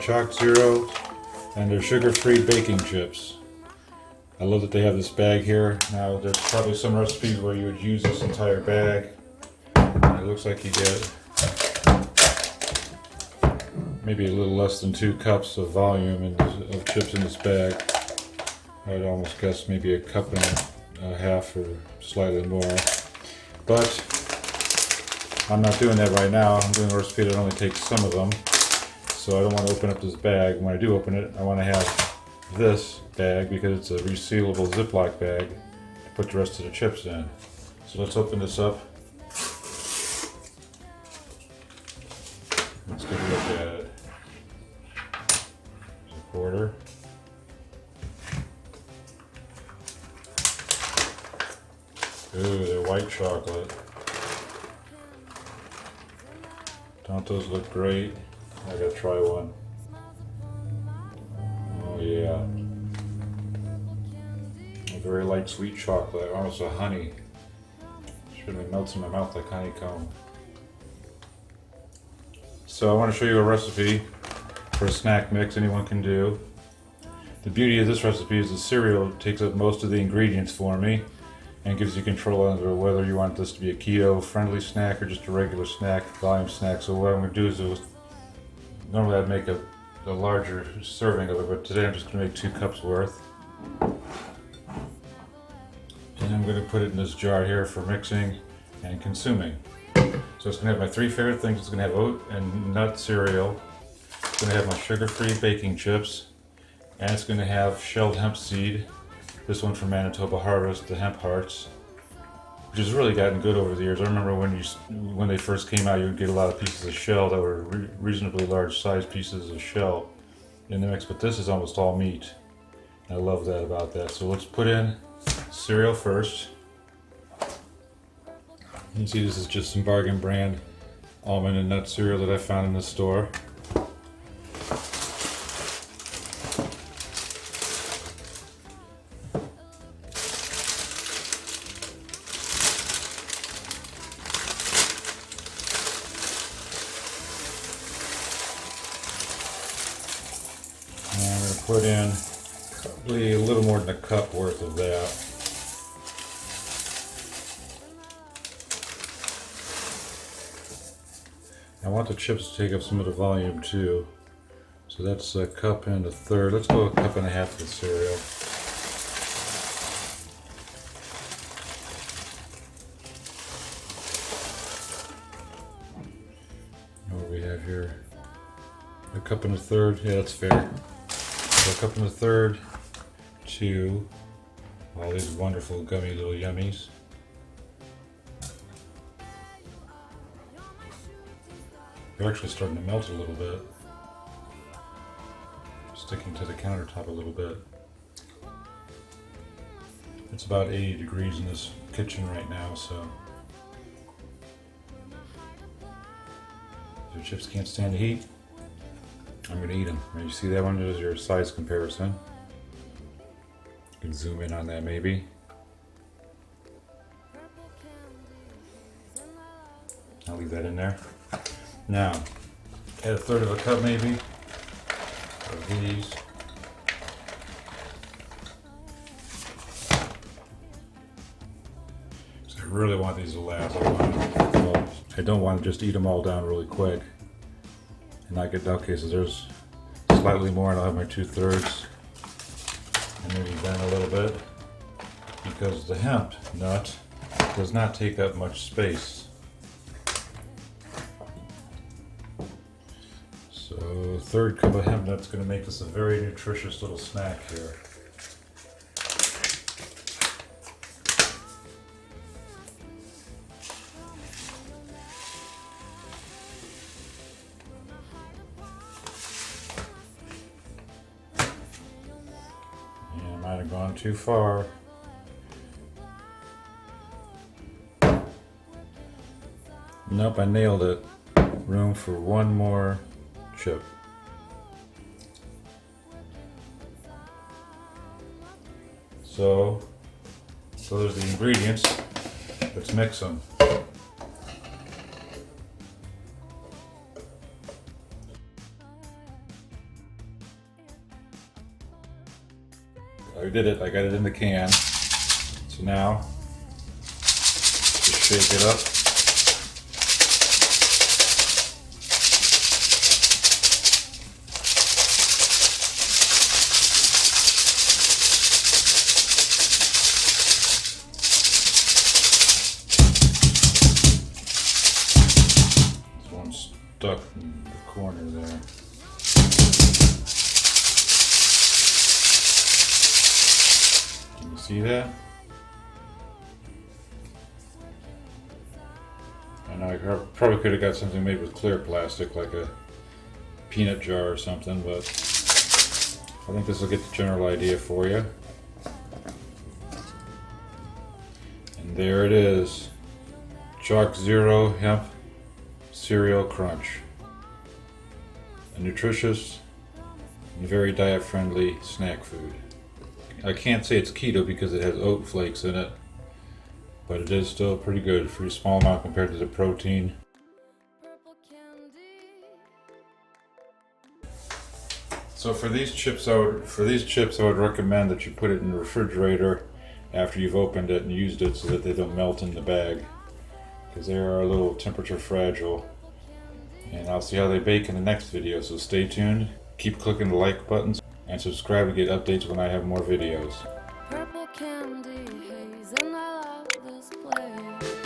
ChocZero, and they're sugar-free baking chips. I love that they have this bag here. Now there's probably some recipes where you would use this entire bag. And it looks like you get maybe a little less than 2 cups of volume of chips in this bag. I'd almost guess maybe a cup and a half or slightly more. But I'm not doing that right now. I'm doing a recipe that only takes some of them. So I don't want to open up this bag. When I do open it, I want to have this bag because it's a resealable Ziploc bag to put the rest of the chips in. So let's open this up. Let's get a look at it. There's a quarter. Ooh, they're white chocolate. Don't those look great? I gotta try one. Oh yeah. A very light sweet chocolate, almost a honey. Really melts in my mouth like honeycomb. So I want to show you a recipe for a snack mix anyone can do. The beauty of this recipe is the cereal takes up most of the ingredients for me and gives you control over whether you want this to be a keto friendly snack or just a regular snack, volume snack. So what I'm going to do is normally I'd make a larger serving of it, but today I'm just going to make 2 cups worth. And I'm going to put it in this jar here for mixing and consuming. So it's going to have my 3 favorite things. It's going to have oat and nut cereal. It's going to have my sugar-free baking chips. And it's going to have shelled hemp seed. This one from Manitoba Harvest, the hemp hearts, which has really gotten good over the years. I remember when they first came out, you would get a lot of pieces of shell that were reasonably large sized pieces of shell in the mix, but this is almost all meat. I love that about that. So let's put in cereal first. You can see this is just some bargain brand almond and nut cereal that I found in the store. And I'm going to put in probably a little more than a cup worth of that. I want the chips to take up some of the volume too. So that's a cup and a third. Let's go a cup and a half of the cereal. What do we have here? A cup and a third. Yeah, that's fair. So a cup and a third to all these wonderful gummy little yummies. They're actually starting to melt a little bit. Sticking to the countertop a little bit. It's about 80 degrees in this kitchen right now, so if your chips can't stand the heat, I'm going to eat them. You see that one? There's your size comparison. You can zoom in on that maybe. I'll leave that in there. Now, add a third of a cup maybe of these. So I really want these to last. I don't want to just eat them all down really quick and not get okay. So there's slightly more, and I'll have my 2/3, and maybe then a little bit, because the hemp nut does not take up much space. So a third cup of hemp nut's going to make this a very nutritious little snack here. And I might have gone too far. Nope, I nailed it. Room for one more chip. So there's the ingredients. Let's mix them. I did it. I got it in the can. So now, just shake it up. There's one stuck in the corner there. Can you see that? And I probably could have got something made with clear plastic, like a peanut jar or something, but I think this will get the general idea for you. And there it is, ChocZero Hemp Cereal Crunch. A nutritious and very diet-friendly snack food. I can't say it's keto because it has oat flakes in it, but it is still pretty good for a small amount compared to the protein. So for these chips, I would recommend that you put it in the refrigerator after you've opened it and used it so that they don't melt in the bag, because they are a little temperature fragile. And I'll see how they bake in the next video, so stay tuned. Keep clicking the like buttons and subscribe to get updates when I have more videos. Purple candy haze and I love this place.